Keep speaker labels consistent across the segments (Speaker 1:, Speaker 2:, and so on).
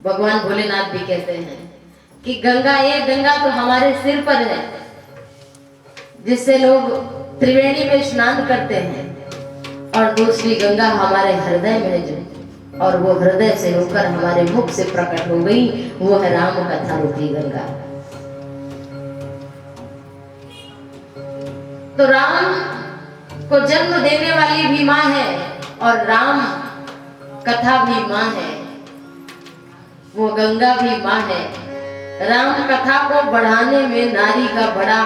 Speaker 1: भगवान भोलेनाथ भी कहते हैं कि गंगा, एक गंगा तो हमारे सिर पर है जिससे लोग त्रिवेणी में स्नान करते हैं, और दूसरी गंगा हमारे हृदय में है जो, और वो हृदय से होकर हमारे मुख से प्रकट हो गई, वो है राम कथा रूपी गंगा। तो राम को जन्म देने वाली भी माँ है और राम कथा भी माँ है, वो गंगा भी माँ है। राम कथा को बढ़ाने में नारी का बड़ा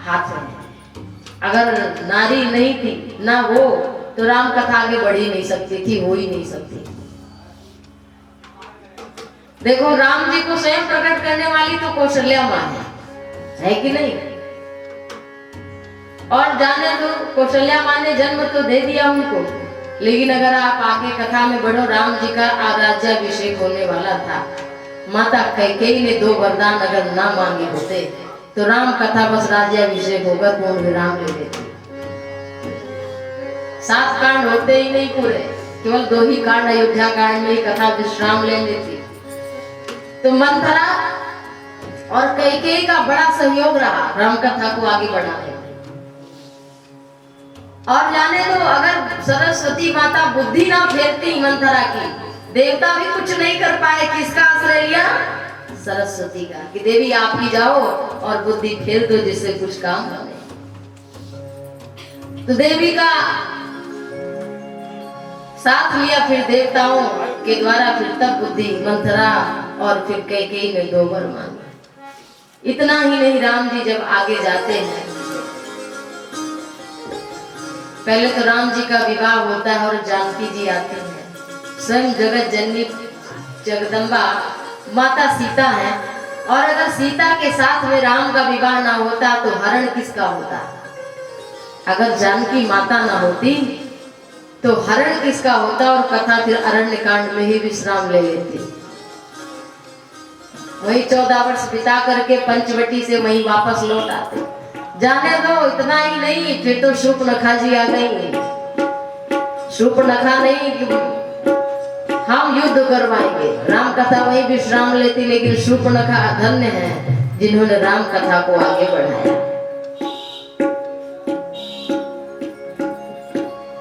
Speaker 1: हाथ है। अगर नारी नहीं थी ना वो, तो राम कथा आगे बढ़ ही नहीं सकती थी, हो ही नहीं सकती। देखो, राम जी को स्वयं प्रकट करने वाली तो कौशल्या माँ है कि नहीं? और जाने दो, कौशल्या माँ ने जन्म तो दे दिया उनको, लेकिन अगर आप आगे कथा में बढ़ो, राम जी का राज्याभिषेक होने वाला था। माता कैकेयी ने 2 वरदान अगर ना मांगे होते तो राम कथा बस राज्याभिषेक होकर पूर्ण विराम ले लेती। 7 कांड होते ही नहीं पूरे, केवल 2 ही कांड अयोध्या कांड में ही कथा विश्राम ले लेती। तो मंथरा और कैकेयी का बड़ा सहयोग रहा राम कथा को आगे बढ़ाने में। और जाने दो, अगर सरस्वती माता बुद्धि ना फेरती मंथरा की, देवता भी कुछ नहीं कर पाए। किसका आश्रय लिया? सरस्वती का, कि देवी आप ही जाओ और बुद्धि फेर दो जिससे कुछ काम बने। तो देवी का साथ लिया फिर देवताओं के द्वारा, फिर तब बुद्धि मंथरा और फिर कैकेयी ने 2 वर मांगे। इतना ही नहीं, राम जी जब आगे जाते हैं, पहले तो राम जी का विवाह होता है और जानकी जी आती हैं। स्वयं जगत जननी जगदम्बा माता सीता है, और अगर सीता के साथ में राम का विवाह ना होता तो हरण किसका होता? अगर जानकी माता ना होती तो हरण किसका होता? और कथा फिर अरण्य कांड में ही विश्राम ले लेती। वही 14 वर्ष बिता करके पंचवटी से वहीं वापस लौट आते। जाने दो, इतना ही नहीं, फिर तो शूर्पणखा जी आ गई। शूर्पणखा नहीं, हम युद्ध करवाएंगे, राम कथा वही विश्राम लेती, लेकिन शूर्पणखा धन्य है जिन्होंने राम कथा को आगे बढ़ाया।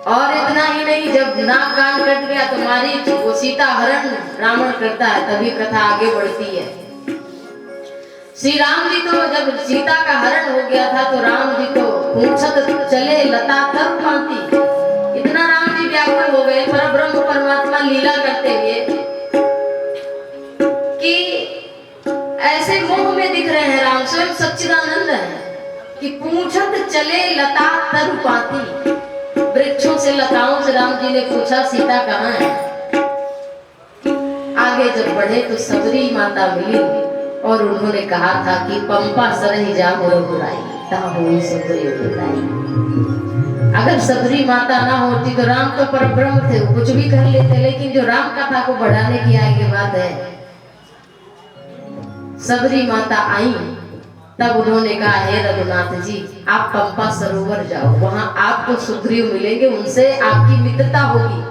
Speaker 1: और इतना ही नहीं, जब नाक कान कट गया तो मारीच वो सीता हरण रावण करता है, तभी कथा आगे बढ़ती है। श्री राम जी तो जब सीता का हरण हो गया था तो राम जी तो पूछत चले लता तब पाती। इतना राम जी व्याकुल हो गए परब्रह्म परमात्मा लीला करते हुए कि ऐसे मोह में दिख रहे हैं राम, स्वयं सच्चिदानंद है कि पूछत चले लता तरु पाती। वृक्षों से, लताओं से राम जी ने पूछा सीता कहाँ है। आगे जब बढ़े तो सबरी माता मिली और उन्होंने कहा था कि पंपा सरहि जाहु रघुराई ताहु सुंदरी बताई। अगर सबरी माता ना होती तो राम तो परब्रह्म थे, वो कुछ भी कर लेते, लेकिन जो राम कथा को बढ़ाने की आगे बात है, सबरी माता आई, तब उन्होंने कहा हे रघुनाथ जी आप पंपा सरोवर जाओ, वहां आपको सुग्रीव मिलेंगे, उनसे आपकी मित्रता होगी।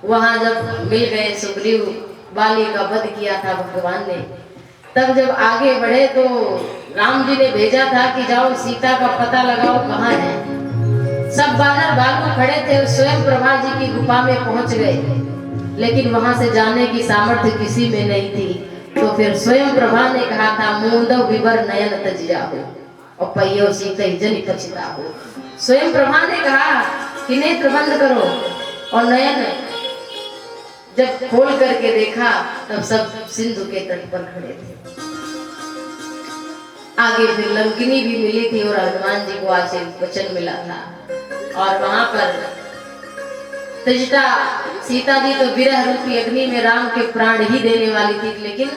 Speaker 1: वहां जब मिल गए सुग्रीव, बाली का वध किया था भगवान ने, तब जब आगे बढ़े तो राम जी ने भेजा था कि जाओ सीता का पता लगाओ कहाँ है। सब बानर बालू खड़े थे, स्वयं प्रभा जी की गुफा में पहुंच गए, लेकिन वहां से जाने की सामर्थ्य किसी में नहीं थी। तो फिर स्वयं प्रभा ने कहा था मूंदव विवर नयन तज जाओ और पहियो सीता जनि पछताओ। स्वयं प्रभा ने कहा कि नेत्र बंद करो, और नयन जब खोल करके देखा तब सब सिंधु के तट पर खड़े थे। आगे फिर लंकिनी भी मिली थी और हनुमान जी को आशीर्वचन मिला था, और वहां पर त्रिजटा सीता जी तो विरह रूपी अग्नि में राम के प्राण ही देने वाली थी, लेकिन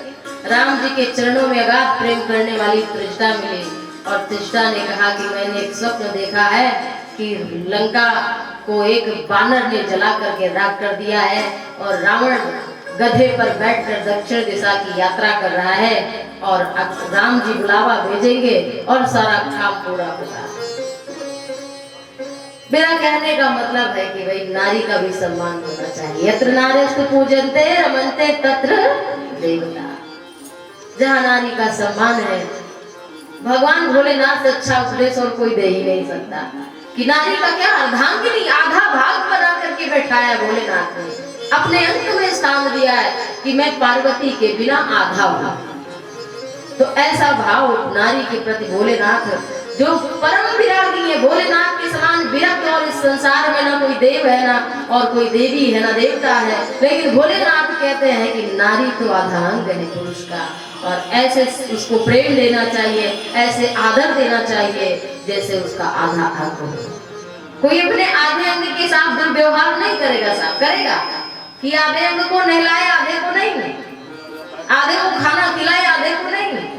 Speaker 1: राम जी के चरणों में अगाध प्रेम करने वाली त्रिजटा मिली। और त्रिजटा ने कहा कि मैंने एक स्वप्न देखा है कि लंका को एक बानर ने जला करके राख कर दिया है, और रावण गधे पर बैठकर दक्षिण दिशा की यात्रा कर रहा है, और राम जी बुलावा भेजेंगे और सारा काम पूरा होगा। मेरा कहने का मतलब है कि भाई नारी का भी सम्मान होना चाहिए। यत्र नार्यस्तु पूजन्ते रमन्ते तत्र देवता। जहाँ नारी का सम्मान है, भगवान भोलेनाथ से अच्छा उपदेश और कोई दे ही नहीं सकता। कि नारी का क्या अर्धांगिनी, आधा भाग बना करके बैठाया भोलेनाथ ने, अपने अंक में स्थान दिया है कि मैं पार्वती के बिना आधा हूं। तो ऐसा भाव नारी के प्रति भोलेनाथ, जो परम विरागी है, भोलेनाथ के समान विरक्त, और इस संसार में ना कोई देव है ना और कोई देवी है ना देवता है, लेकिन भोलेनाथ कहते हैं कि नारी तो आधांग है पुरुष का, और ऐसे उसको प्रेम देना चाहिए, ऐसे आदर देना चाहिए जैसे उसका आधा अंग हो। कोई अपने आधे अंग के साथ दुर्व्यवहार नहीं करेगा, साहब करेगा कि आधे अंग को नहलाए आधे को नहीं, आधे को खाना खिलाए आधे को नहीं।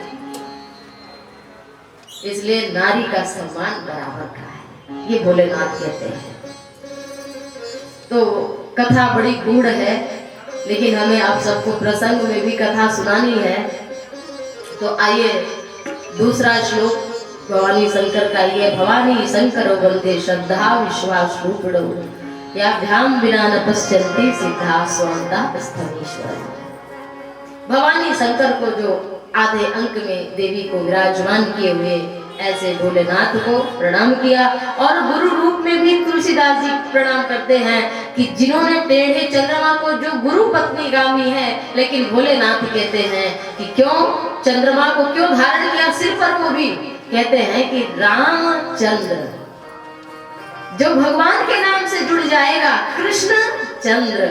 Speaker 1: इसलिए नारी का सम्मान बराबर का है, ये भोलेनाथ कहते हैं। तो कथा बड़ी गूढ़ है, लेकिन हमें आप सबको प्रसंग में भी कथा सुनानी है। तो आइए दूसरा श्लोक भवानी शंकर का ये, भवानी शंकरो वंदे श्रद्धा विश्वास रूपिणो याभ्याम विना न पश्यन्ति सिद्धा स्वान्ता स्थमीश्वर। भवानी शंकर को जो आधे अंक में देवी को विराजमान किए हुए ऐसे भोलेनाथ को प्रणाम किया, और गुरु रूप में भी तुलसीदास जी प्रणाम करते हैं कि जिन्होंने टेढ़े चंद्रमा को, जो गुरु पत्नी गामी है, लेकिन भोलेनाथ कहते हैं कि क्यों चंद्रमा को क्यों धारण किया सिर पर, वो भी कहते हैं कि रामचंद्र जो भगवान के नाम से जुड़ जाएगा, कृष्ण चंद्र,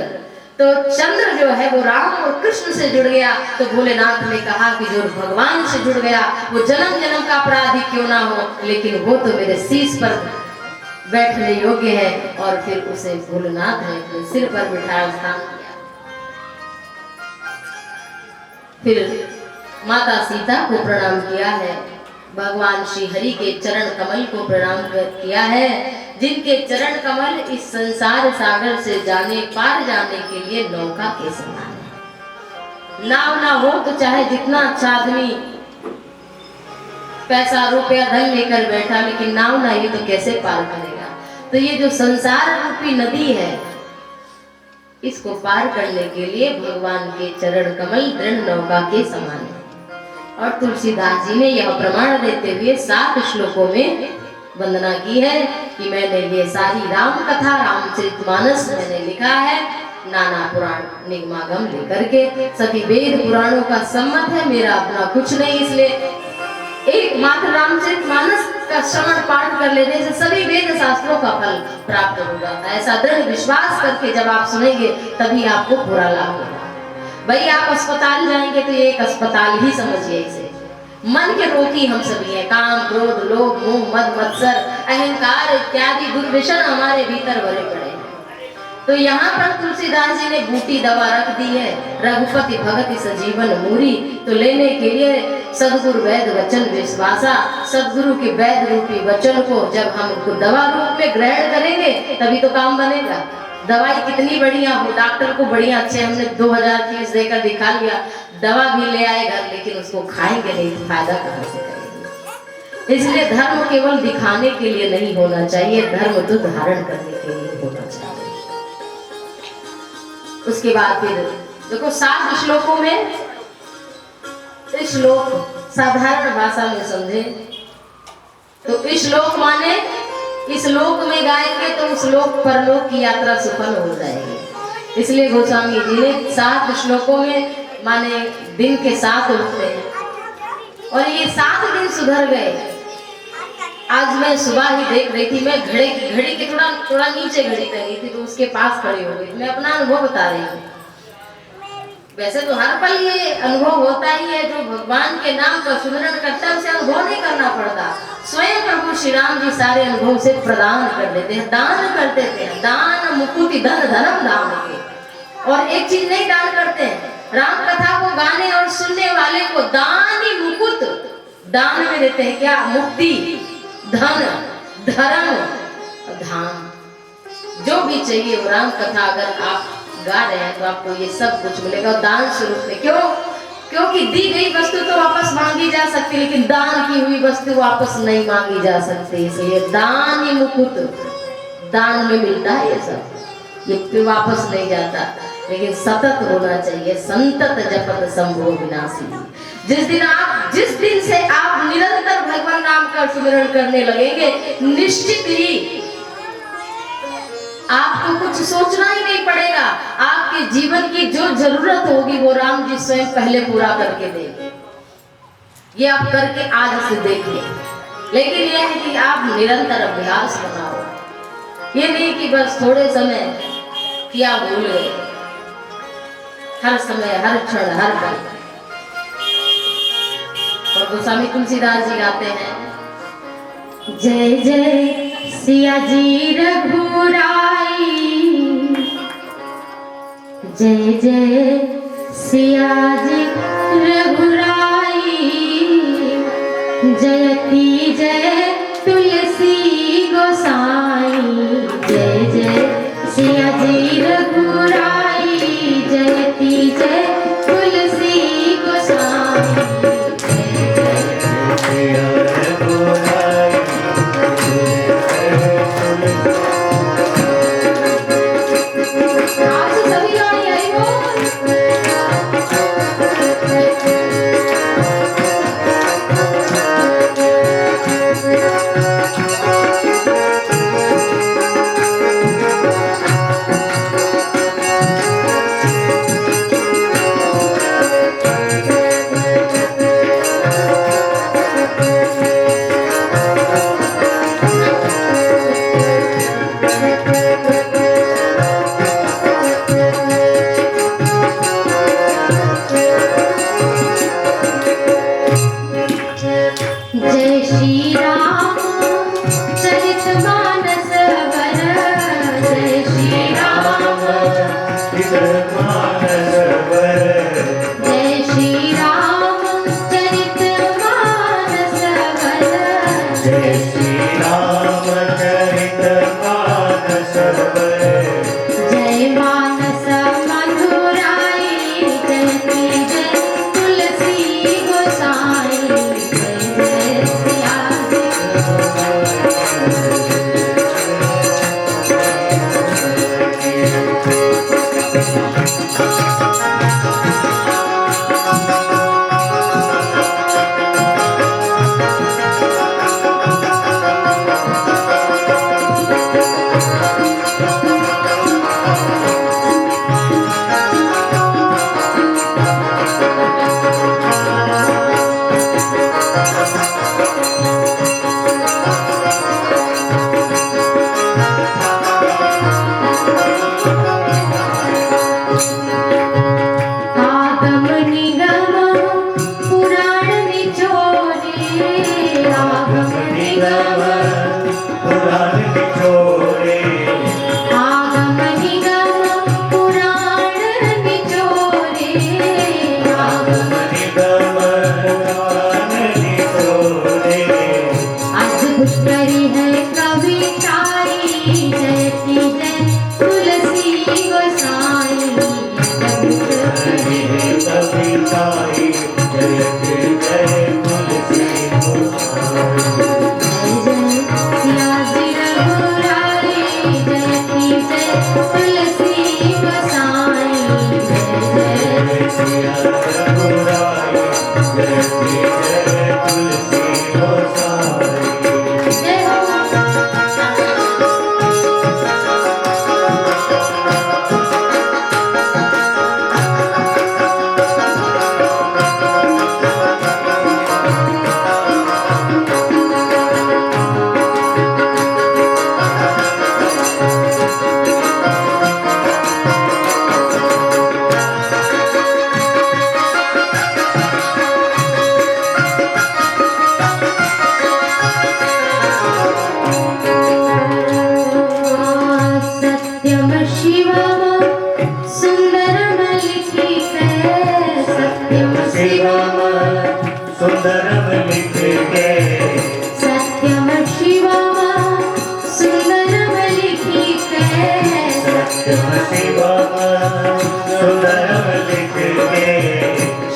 Speaker 1: तो चंद्र जो है वो राम और कृष्ण से जुड़ गया। तो भोलेनाथ ने कहा कि जो भगवान से जुड़ गया वो जन्म जन्म का अपराधी क्यों ना हो, लेकिन वो तो मेरे शीश पर बैठने योग्य है, और फिर उसे भोलेनाथ ने अपने सिर पर बिठाया, स्थान किया। फिर माता सीता को प्रणाम किया है, भगवान श्री हरि के चरण कमल को प्रणाम किया है, जिनके चरण कमल इस संसार सागर से जाने पार जाने के लिए नौका के समान है। नाव ना हो तो चाहे जितना अच्छा आदमी पैसा रुपया धन लेकर बैठा, लेकिन नाव ना ही तो कैसे पार करेगा। तो ये जो संसार रूपी नदी है, इसको पार करने के लिए भगवान के चरण कमल दृढ़ नौका के समान है। और तुलसीदास जी ने यह प्रमाण देते हुए 7 श्लोकों में वंदना की है कि मैंने ये सारी राम कथा, रामचरितमानस मैंने लिखा है, नाना पुराण निगमागम लेकर के, सभी वेद पुराणों का सम्मत है, मेरा अपना कुछ नहीं। इसलिए एकमात्र रामचरितमानस का श्रवण पाठ कर लेने से सभी वेद शास्त्रों का फल प्राप्त हो जाता है। ऐसा दृढ़ विश्वास करके जब आप सुनेंगे तभी आपको पूरा लाभ होगा। भाई आप अस्पताल जाएंगे तो ये एक अस्पताल ही समझिए इसे। मन के रोगी हम सभी हैं, काम क्रोध लोभ मोह मद मत्सर अहंकार इत्यादि दुर्विषण हमारे भीतर भरे पड़े हैं। तो यहाँ पर तुलसीदास जी ने बूटी दवा रख दी है, रघुपति भगति सजीवन मूरी। तो लेने के लिए सदगुरु वैद वचन विश्वासा, सदगुरु के वैद रूपी वचन को जब हम दवा रूप में ग्रहण करेंगे तभी तो काम बनेगा। दवाई कितनी बढ़िया हो, डॉक्टर को बढ़िया अच्छे हमने 2000 फीस देकर दिखा लिया, दवा भी ले आए घर, लेकिन उसको खाएंगे नहीं तो फायदा कहाँ से करेंगे। इसलिए धर्म केवल दिखाने के लिए नहीं होना चाहिए, धर्म तो धारण करने के लिए होना चाहिए। उसके बाद फिर देखो 7 श्लोकों में, इस श्लोक साधारण भाषा में समझे तो इस श्लोक माने इस लोक में गाएंगे तो उस लोक परलोक की यात्रा सफल हो जाएगी। इसलिए गोस्वामी जी ने 7 श्लोकों में माने दिन के 7 होते हैं, और ये 7 दिन सुधर गए। आज मैं सुबह ही देख रही थी, मैं घड़ी के थोड़ा नीचे घड़ी टंगी थी तो उसके पास खड़ी हो गई। मैं अपना अनुभव बता रही हूँ। वैसे तो हर पल ये अनुभव होता ही है, जो भगवान के नाम का सुमिरन करता है उसे अनुभव नहीं करना पड़ता। स्वयं प्रभु श्री राम जी सारे अनुभव से प्रदान कर देते हैं, दान कर देते हैं। दान मुकुति धन धर्म दान के। और एक चीज नहीं दान करते हैं, राम कथा को गाने और सुनने वाले को दान ही मुकुट दान में देते हैं। क्या? मुक्ति, धन, धर्म, धाम, जो भी चाहिए वो राम कथा अगर आप गा रहे हैं तो आपको ये सब कुछ मिलेगा दान स्वरूप में। क्यों? क्योंकि दी गई वस्तु तो वापस मांगी जा सकती, लेकिन दान की हुई वस्तु वापस नहीं मांगी जा सकती। इसलिए दान ही मुकुट, दान में मिलता है ये सब, ये वापस नहीं जाता। लेकिन सतत होना चाहिए। संतत जपत शंभो विनाशी। जिस दिन से आप निरंतर भगवान नाम का सुमिरन करने लगेंगे, निश्चित ही आपको कुछ सोचना ही नहीं पड़ेगा। आपके जीवन की जो जरूरत होगी वो राम जी स्वयं पहले पूरा करके देंगे। ये आप करके आज से देखिए। लेकिन यह है कि आप निरंतर अभ्यास बनाओ। ये नहीं कि बस थोड़े समय किया भूल गए, हर समय, हर क्षण, हर पल। और गोस्वामी तुलसीदास जी गाते हैं, जय जय सिया जी रघुराई, जय जय सिया जी रघुराई, जयति जय तुलसी गोसाई, जय जय सिया जी रघुराई, जयति जय तुलसी गोसाई।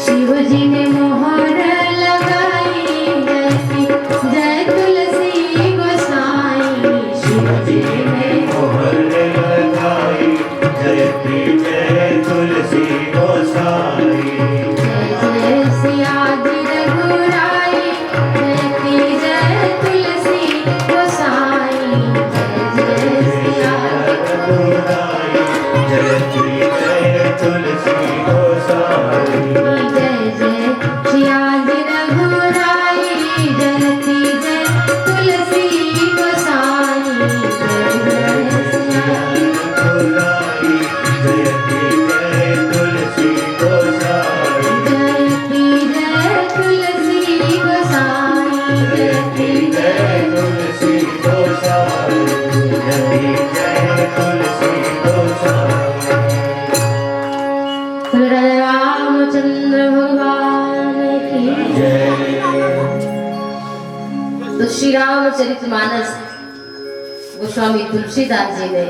Speaker 1: शिव जी ने मोहर लगाई, जय तुलसी गोसाई। शिव जी ने मोहर लगाई, जय भगवान की जय। तो श्री रामचरितमानस गोस्वामी तुलसीदास जी ने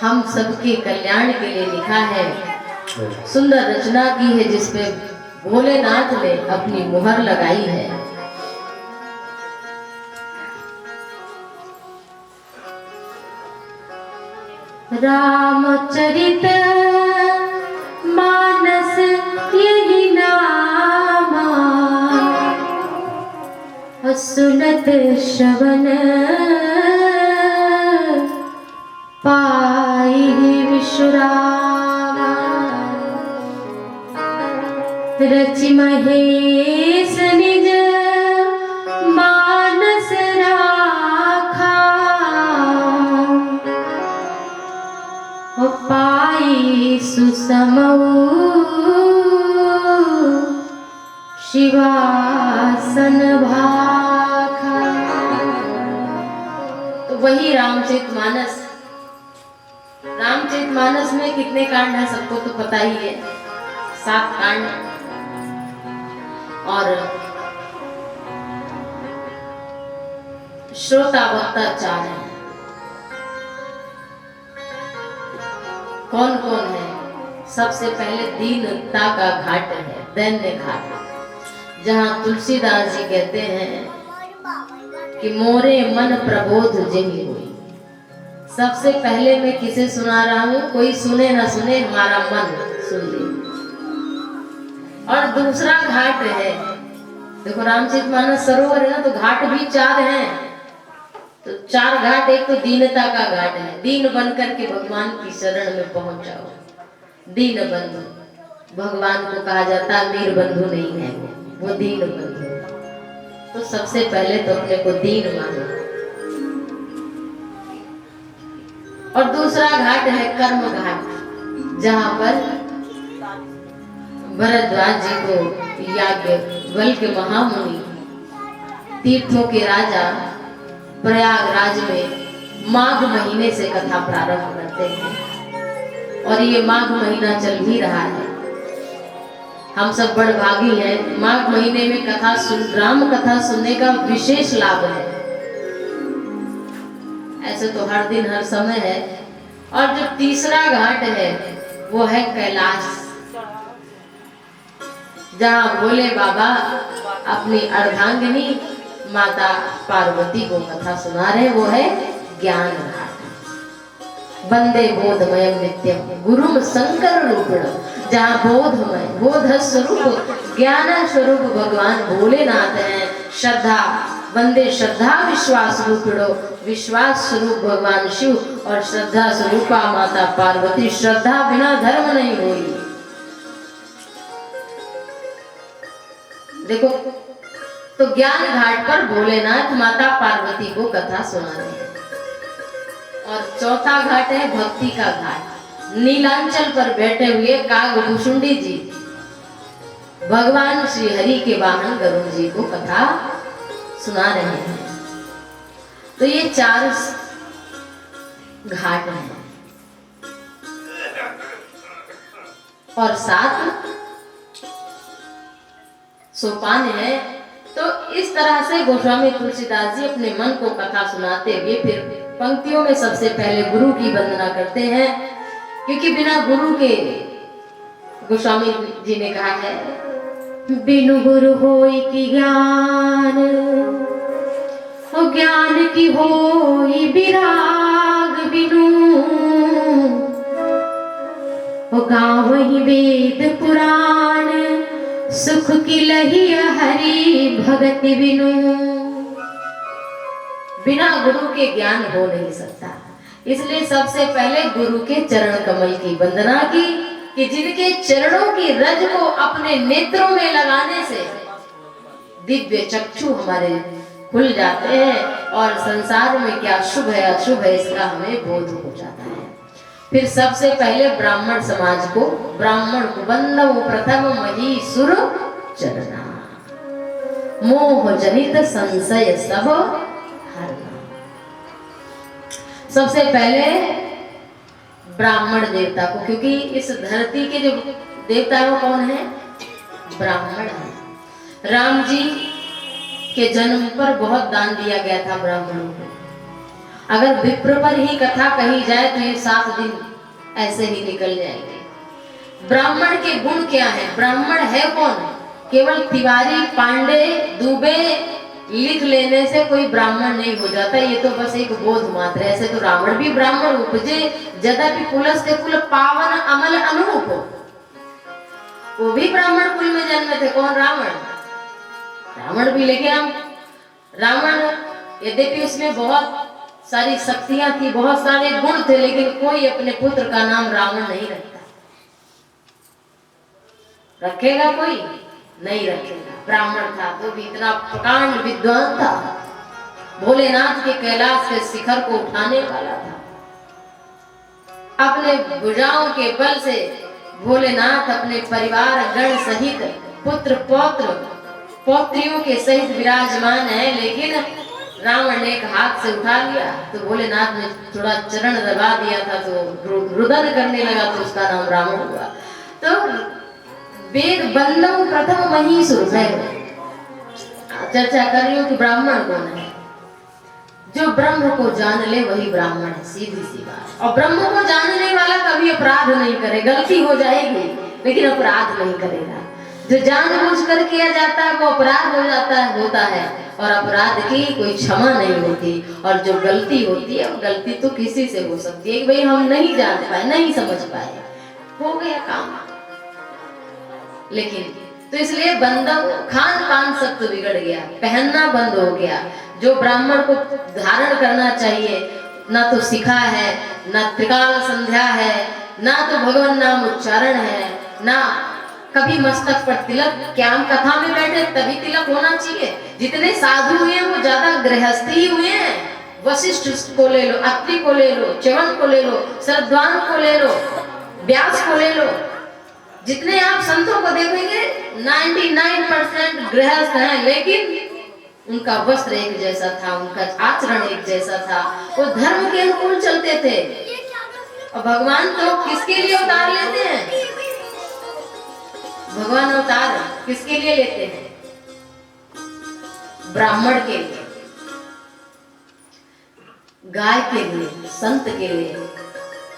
Speaker 1: हम सबके कल्याण के लिए लिखा है, सुंदर रचना की है जिसपे भोलेनाथ ने अपनी मुहर लगाई है। रामचरित मानस यही नामा, सुनत श्रवण पाई विश्रामा। रचि महेश निज मानस राखा, पाई सुसमऊ शिवासन भाखा। तो वही रामचरितमानस। रामचरितमानस में कितने कांड है सबको तो पता ही है, 7 कांड। और श्रोता वक्ता 4 है। कौन कौन है? सबसे पहले दीनता का घाट है, दैन्य घाट, जहां तुलसीदास जी कहते हैं कि मोरे मन प्रबोध जही हुई। सबसे पहले मैं किसे सुना रहा हूं? कोई सुने ना सुने, हमारा मन सुन ले। और दूसरा घाट है, देखो रामचरितमानस सरोवर है ना, तो घाट भी 4 हैं। तो 4 घाट। एक तो दीनता का घाट है, दीन बनकर के भगवान की शरण में पहुंच जाओ। दीन बंधु भगवान को कहा जाता है, मीर बंधु नहीं है वो दीन बंधु। तो सबसे पहले तो अपने को दीन मानो। और दूसरा घाट है कर्म घाट, जहां पर भरद्वाज जी को याज्ञवल्क्य महामुनि तीर्थों के राजा प्रयागराज में माघ महीने से कथा प्रारंभ करते हैं। और ये माघ महीना चल भी रहा है। हम सब बड़भागी हैं, माघ महीने में राम कथा सुनने का विशेष लाभ है। ऐसे तो हर दिन हर समय है। और जो तीसरा घाट है वो है कैलाश, जहां भोले बाबा अपनी अर्धांगिनी माता पार्वती को कथा सुना रहे। वो है ज्ञान घाट। वंदे बोधमय नित्यम गुरुम शंकर रूपिण, जहाँ बोधमय बोध स्वरूप ज्ञान स्वरूप भगवान भोलेनाथ हैं। श्रद्धा वंदे श्रद्धा विश्वास रूपिणो, विश्वास स्वरूप भगवान शिव और श्रद्धा स्वरूपा माता पार्वती। श्रद्धा बिना धर्म नहीं हुई। देखो, तो ज्ञान घाट पर भोलेनाथ माता पार्वती को कथा सुना रहे हैं। और चौथा घाट है भक्ति का घाट। नीलांचल पर बैठे हुए कागभूषुंडी जी भगवान श्री हरि के वाहन गरुड़ जी को कथा सुना रहे हैं। तो ये 4 घाट हैं और 7 सोपान है। तो इस तरह से गोस्वामी तुलसीदास जी अपने मन को कथा सुनाते हुए फिर पंक्तियों में सबसे पहले गुरु की वंदना करते हैं, क्योंकि बिना गुरु के, गोस्वामी जी ने कहा है, बिनु गुरु होई की ज्ञान, ज्ञान की होई विराग बिनु, गावहि वेद पुराण, सुख की लही हरि भगति बिनु। बिना गुरु के ज्ञान हो नहीं सकता। इसलिए सबसे पहले गुरु के चरण कमल की वंदना की, कि जिनके चरणों की रज को अपने नेत्रों में लगाने से दिव्य चक्षु हमारे खुल जाते हैं और संसार में क्या शुभ है अशुभ है इसका हमें बोध हो जाता है। फिर सबसे पहले ब्राह्मण समाज को, ब्राह्मण को वंदो प्रथम मही सुर चरना, मोह जनित संशय सब हरना। सबसे पहले ब्राह्मण देवता को, क्योंकि इस धरती के जो देवता है वो कौन है? ब्राह्मण है। राम जी के जन्म पर बहुत दान दिया गया था ब्राह्मणों को। अगर विप्र पर ही कथा कही जाए तो ये 7 दिन ऐसे ही निकल जाएंगे। ब्राह्मण के गुण क्या है? ब्राह्मण है कौन? केवल तिवारी, पांडे, दुबे लिख लेने से कोई ब्राह्मण नहीं हो जाता, ये तो बस एक बोध मात्र है। ऐसे तो रावण भी ब्राह्मण उपजे, यद्यपि कुलस्ते कुल पावन अमल अनूप, वो भी ब्राह्मण कुल में जन्मे थे। कौन? रावण। रावण भी, लेकिन हम रावण यद्यपि उसमें बहुत सारी शक्तियां थी, बहुत सारे गुण थे, लेकिन कोई अपने पुत्र का नाम रावण नहीं रखता। रखेगा कोई? नहीं रखेगा। ब्राह्मण था तो भी इतना प्रकांड विद्वान था, भोलेनाथ के कैलाश के शिखर को उठाने वाला था। अपने भुजाओं के बल से भोलेनाथ अपने परिवार गण सहित पुत्र पौत्र पौत्रियों के सहित विराजमान है, लेकिन रावण ने एक हाथ से उठा लिया तो भोलेनाथ ने थोड़ा चरण दबा दिया था तो रुदन करने लगा, तो उसका नाम रावण हुआ। तो वेद बंदम प्रथम महीसुर है। चर्चा कर रही हूँ कि ब्राह्मण कौन है? जो ब्रह्म को जान ले वही ब्राह्मण है, सीधी सी बात। और ब्रह्म को जानने वाला कभी अपराध नहीं करे, गलती हो जाएगी लेकिन अपराध नहीं करेगा। जो जानबूझ कर किया जाता है वो अपराध हो जाता है, होता है, और अपराध की कोई क्षमा नहीं होती। और जो गलती होती है वो गलती तो किसी से हो सकती है कि भाई हम नहीं जान पाए, नहीं समझ पाए, हो गया काम। लेकिन तो इसलिए बंदा खान पान सब तो बिगड़ गया, पहनना बंद हो गया। जो ब्राह्मण को धारण करना चाहिए ना तो सिखा है, ना त्रिकाल संध्या है, ना तो भगवान नाम उच्चारण है, ना कभी मस्तक पर तिलक। क्या हम कथा में बैठे तभी तिलक होना चाहिए? जितने साधु हुए हैं वो ज्यादा गृहस्थी हुए हैं। वशिष्ठ को ले लो, अत्रि को ले लो, च्यवन को ले लो, शरद्वान को ले लो, व्यास को ले लो, जितने आप संतों को देखेंगे 99% गृहस्थ हैं, लेकिन उनका वस्त्र एक जैसा था, उनका आचरण एक जैसा था, वो धर्म के अनुकूल चलते थे। और भगवान तो किसके लिए उतार लेते हैं? भगवान अवतार किसके लिए लेते हैं? ब्राह्मण के लिए, गाय के लिए, संत के लिए।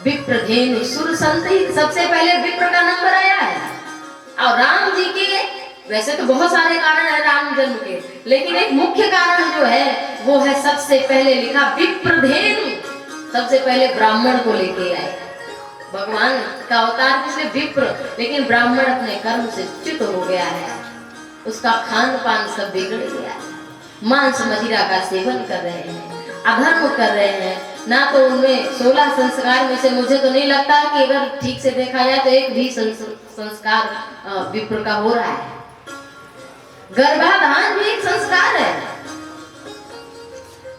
Speaker 1: विप्र धेनु सुर संत ही सबसे पहले विप्र का नंबर आया है। और राम जी के वैसे तो बहुत सारे कारण है राम जन्म के, लेकिन एक मुख्य कारण जो है वो है सबसे पहले लिखा विप्र धेनु, सबसे पहले ब्राह्मण को लेके आए। भगवान का अवतार किसने? विप्र। लेकिन ब्राह्मण अपने कर्म से च्युत हो गया है, उसका खान पान सब बिगड़ गया है, मांस मदिरा का सेवन कर रहे हैं, अधर्म कर रहे हैं। ना तो उनमें 16 संस्कार में से मुझे तो नहीं लगता कि अगर ठीक से देखा जाए तो एक भी संस्कार विप्र का हो रहा है। गर्भाधान भी एक संस्कार है,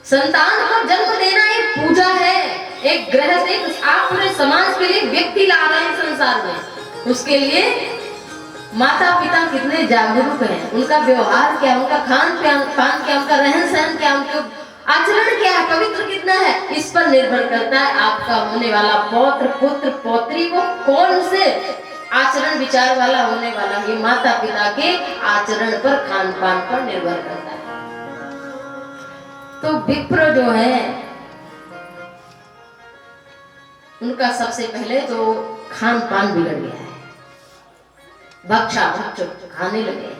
Speaker 1: संतान को जन्म देना एक पूजा है, एक गृहस्थ, एक आप पूरे समाज के लिए व्यक्ति ला रहे हैं संसार में। उसके लिए माता पिता कितने जागरूक हैं, उनका व्यवहार क्या, उनका खान पान क्या, उनका रहन सहन क्या, उनका आचरण क्या है, पवित्र कितना है, इस पर निर्भर करता है आपका होने वाला पौत्र पुत्र पौत्री को कौन से आचरण विचार वाला होने वाला। ये माता पिता के आचरण पर, खान पान पर निर्भर करता है। तो विप्र जो है उनका सबसे पहले तो खान पान बिगड़ गया है, भक्षा भक्ष खाने लगे।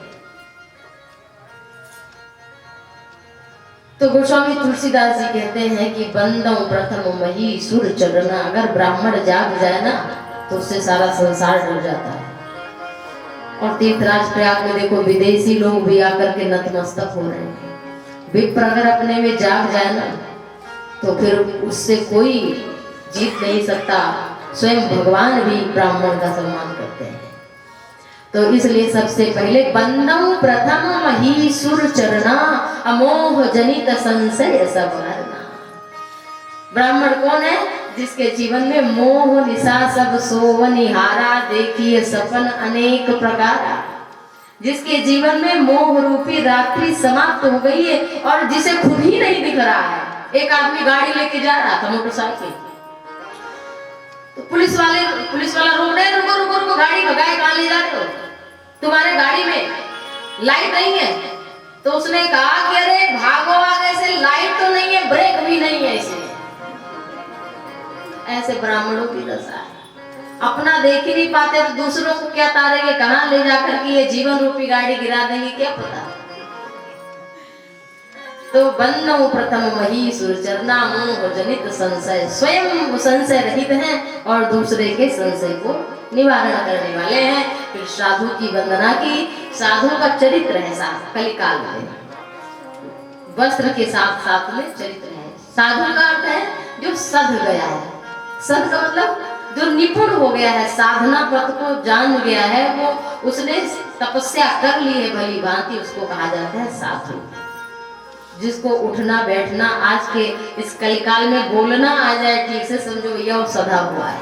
Speaker 1: तो गोस्वामी तुलसीदास जी कहते हैं कि बंदों प्रथम मही सुर चरना। अगर ब्राह्मण जाग जाए ना तो उससे सारा संसार डर जाता है। और तीर्थराज प्रयाग में देखो विदेशी लोग भी आकर के नतमस्तक हो रहे हैं। विप्र अगर अपने में जाग जाए ना तो फिर उससे कोई जीत नहीं सकता। स्वयं भगवान भी ब्राह्मण का सम्मान करते हैं। तो इसलिए सबसे पहले बंदम प्रथम मही सुर चरना, अमोह जनित संशय सब हरना। ब्राह्मण कौन है? जिसके जीवन में मोह निशा सब सोवनिहारा, देखिए सपन अनेक प्रकारा। जिसके जीवन में मोह रूपी रात्रि समाप्त हो गई है और जिसे खुद ही नहीं दिख रहा है। एक आदमी गाड़ी लेके जा रहा था, मोटरसाइकिल, तो पुलिस वाला रोक रहे, रुको रुको रुको, गाड़ी भगाए, कहाँ ले जा रहे हो? तुम्हारे गाड़ी में लाइट नहीं है। तो उसने कहा कि अरे भागो आगे से, लाइट तो नहीं है, ब्रेक भी नहीं है इसमें। ऐसे ब्राह्मणों की दशा है, अपना देख ही नहीं पाते तो दूसरों को क्या तारेंगे, कहाँ ले जाकर के ये जीवन रूपी गाड़ी गिरा देंगे, क्या पता। तो बन्नो प्रथम वही सुरचरना मोह जनित संशय, स्वयं संशय रहित हैं और दूसरे के संशय को निवारण करने वाले हैं। फिर साधु की वंदना की। साधु का चरित्र है साथ कलिकाल में, वस्त्र के साथ साथ में चरित्र है। साधु का अर्थ है जो सध गया है। सध का मतलब जो निपुण हो गया है, साधना पथ को जान गया है, वो उसने तपस्या कर ली है भली भांति, उसको कहा जाता है साधु। जिसको उठना बैठना आज के इस कलिकाल में बोलना आ जाए ठीक से, समझो भैया वो सधा हुआ है,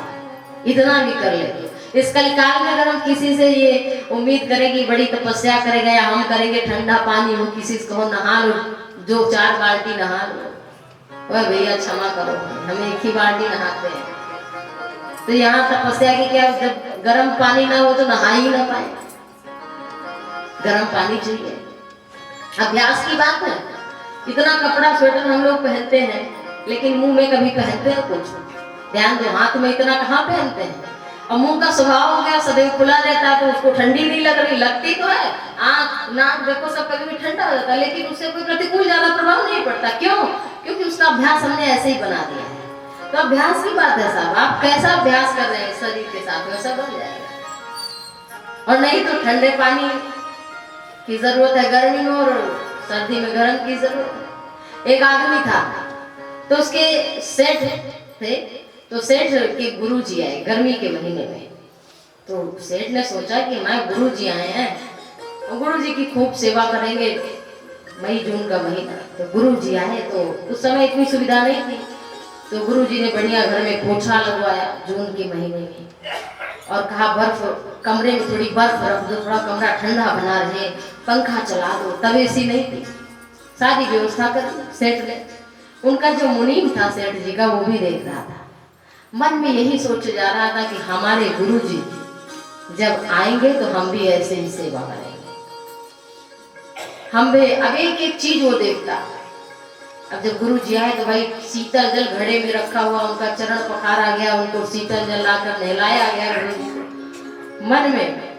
Speaker 1: इतना भी कर ले। इस कलिकाल में अगर हम किसी से ये उम्मीद करें कि बड़ी तपस्या करेगा या हम करेंगे ठंडा पानी, वो किसी से कहो नहा लो, जो 4 बाल्टी नहा लो, वह भैया क्षमा करो हमें 1 ही बाल्टी नहाते हैं। तो यहाँ तपस्या की क्या, जब गर्म पानी ना हो तो नहा ही ना पाए, गर्म पानी चाहिए। अभ्यास की बात है। इतना कपड़ा स्वेटर हम लोग पहनते हैं, लेकिन मुंह में कभी पहनते हैं कुछ? ध्यान दो, हाथ में इतना कहाँ पहनते हैं। और मुंह का स्वभाव हो गया सदैव खुला रहता है, तो उसको ठंडी नहीं लग रही, लगती तो है, आँख नाक देखो सब कभी भी ठंडा हो जाता है, लेकिन उससे कोई प्रतिकूल ज्यादा प्रभाव नहीं पड़ता। क्यों? क्योंकि उसका अभ्यास हमने ऐसे ही बना दिया है। तो अभ्यास की बात है साहब, आप कैसा अभ्यास कर रहे हैं शरीर के साथ, वैसा बन जाएगा। और नहीं तो ठंडे पानी की जरूरत है गर्मी में, और सर्दी में गर्म की जरूरत है। एक आदमी था, तो उसके सेठ थे, तो सेठ के गुरुजी आए गर्मी के महीने में। तो सेठ ने सोचा कि हमारे गुरुजी आए हैं और गुरुजी की खूब सेवा करेंगे, मई जून का महीना, तो गुरुजी आए। तो उस समय इतनी सुविधा नहीं थी, तो गुरुजी ने बढ़िया घर में पोछा लगवाया जून के महीने में, और कहा बर्फ कमरे में थोड़ी बर्फ रख दो, थोड़ा कमरा ठंडा बना रहे, पंखा चला दो। तब ऐसी नहीं थी, सारी व्यवस्था कर सेठ ने। उनका जो मुनीम था सेठ जी का, वो भी देख रहा था, मन में यही सोचे जा रहा था कि हमारे गुरुजी जब आएंगे तो हम भी ऐसे ही सेवा करेंगे, हम भी। अब एक चीज वो देखता, अब जब गुरु जी आए तो भाई शीतल जल घड़े में रखा हुआ, उनका चरण पखारा गया, उनको शीतल जल लाकर नहलाया गया गुरु जी को। मन में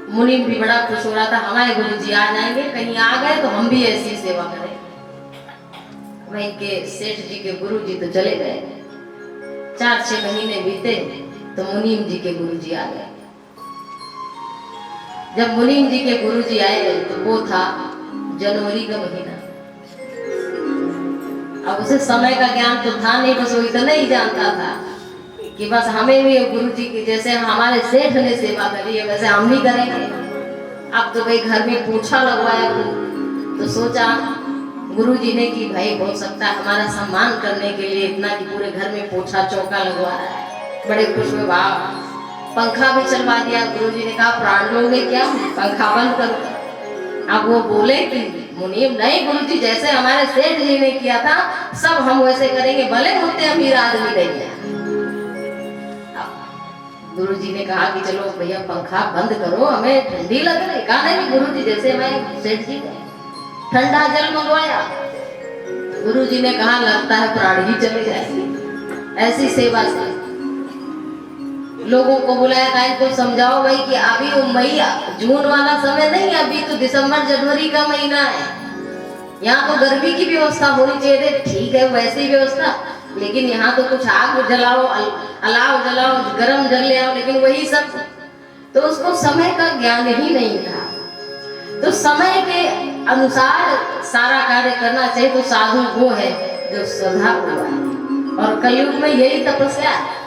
Speaker 1: मुनीम भी बड़ा खुश हो रहा था, हमारे गुरु जी आ जाएंगे, कहीं आ गए तो हम भी ऐसी सेवा करेंगे। वहीं के सेठ जी के गुरु जी तो चले गए, 4-6 महीने बीते तो मुनीम जी के गुरु जी आ गए। जब मुनीम जी के गुरु जी आए तो वो था जनवरी का महीना। अब उसे समय का ज्ञान तो था नहीं, बस वो इतना ही जानता था कि बस हमें भी गुरु जी की जैसे हमारे सेठ ने सेवा करी है वैसे हम भी करेंगे। अब तो भाई घर में पोछा लगवाया, तो सोचा गुरु जी ने कि भाई हो सकता है हमारा सम्मान करने के लिए इतना कि पूरे घर में पोछा चौका लगवा रहा है। बड़े खुश हुए, वाह, पंखा भी चलवा दिया। गुरु जी ने कहा प्राण लोगे क्या, पंखा बंद करो। अब वो बोले कि मुनीम नहीं गुरुजी, जैसे हमारे सेठ जी ने किया था सब हम वैसे करेंगे, भले मुझसे अमीर आदमी नहीं है। गुरुजी ने कहा कि चलो भैया पंखा बंद करो, हमें ठंडी लग रही। कहा नहीं गुरुजी, जैसे हमारे सेठ जी ने ठंडा जल मंगवाया, गुरुजी ने कहा लगता है प्राण ही चले जाएंगे। ऐसी सेवा से लोगों को बुलाया था, इनको समझाओ भाई कि अभी वो मई जून वाला समय नहीं, अभी तो दिसंबर जनवरी का महीना है। यहाँ तो गर्मी की व्यवस्था होनी चाहिए, ठीक है वैसी व्यवस्था, लेकिन यहाँ तो कुछ आग जलाओ, अलाव जलाओ, गरम जल ले आओ, लेकिन वही सब। तो उसको समय का ज्ञान ही नहीं था। तो समय के अनुसार सारा कार्य करना चाहिए। तो साधु वो है जो सदा हुआ है, और कलयुग में यही तपस्या है।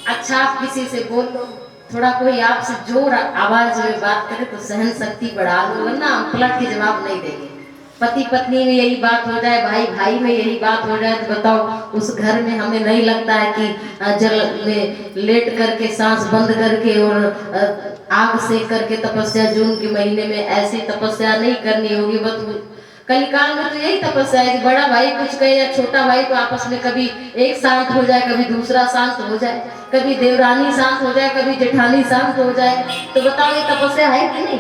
Speaker 1: अच्छा आप किसी से बोल लो, थोड़ा कोई आपसे जोर आवाज में बात करे तो सहन शक्ति बढ़ा लो, वरना हम पलट के जवाब नहीं देंगे। पति पत्नी में यही बात हो जाए, भाई भाई में यही बात हो जाए, तो बताओ उस घर में हमें नहीं लगता है कि जल में लेट करके सांस बंद करके और आग सेक करके तपस्या, जून के महीने में ऐसी तपस्या नहीं करनी होगी। बस कलिकाल में तो यही तपस्या है कि बड़ा भाई कुछ कहे या छोटा भाई, तो आपस में कभी एक शांत हो जाए, कभी दूसरा शांत हो जाए, कभी देवरानी शांत हो जाए, कभी जेठानी शांत हो जाए। तो बताओ ये तपस्या है कि नहीं?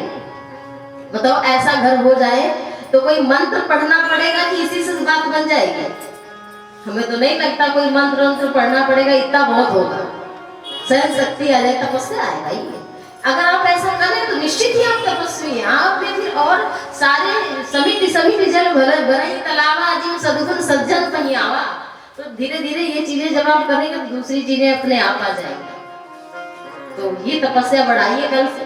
Speaker 1: बताओ ऐसा घर हो जाए तो कोई मंत्र पढ़ना पड़ेगा कि इसी से बात बन जाएगी? हमें तो नहीं लगता कोई मंत्र पढ़ना पड़ेगा, इतना बहुत होगा, सहन शक्ति आ जाए, तपस्या है भाई। अगर आप ऐसा करें तो निश्चित ही आप तपस्वी हैं। आपने फिर और सारे समिति जल भरई तलावा जिन सदगुण सज्जन कहीं आवा। तो धीरे धीरे ये चीजें जब आप करेंगे तो दूसरी चीजें अपने आप आ जाएंगी। तो ये तपस्या बढ़ाइए, कल से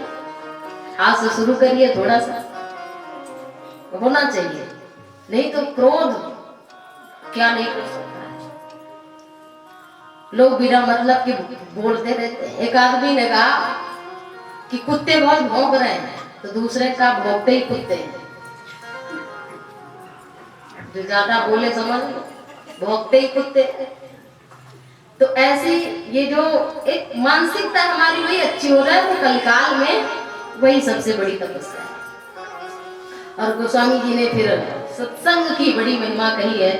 Speaker 1: आज से शुरू करिए, थोड़ा सा होना चाहिए, नहीं तो क्रोध क्या नहीं कर सकता है। लोग बिना मतलब के बोलते रहते हैं। एक आदमी ने कहा कि कुत्ते बहुत भौंक रहे हैं, तो दूसरे का भौंकते ही कुत्ते हैं। जो ज्यादा बोले समझ लो, भौंकते ही कुत्ते। तो ऐसी ये जो एक मानसिकता हमारी वही अच्छी हो रहा है, वो कलिकाल में वही सबसे बड़ी तपस्या है। और गोस्वामी जी ने फिर सत्संग की बड़ी महिमा कही है।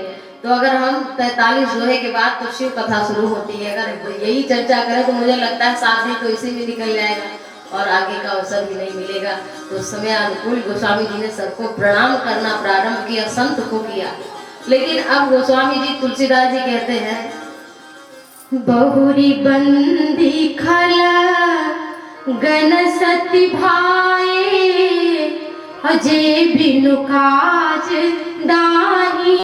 Speaker 1: तो अगर हम 43 दोहे के बाद तो शिव कथा शुरू होती है, अगर यही चर्चा करें तो मुझे लगता है 7 दिन तो इसी में निकल जाएगा और आगे का अवसर भी नहीं मिलेगा। तो समय अनुकूल गोस्वामी जी ने सबको प्रणाम करना प्रारंभ किया, संत को किया। लेकिन अब गोस्वामी जी तुलसीदास जी कहते हैं, बहुरी बंदी खला गण सति भाए, अजय बिनु काज दाही।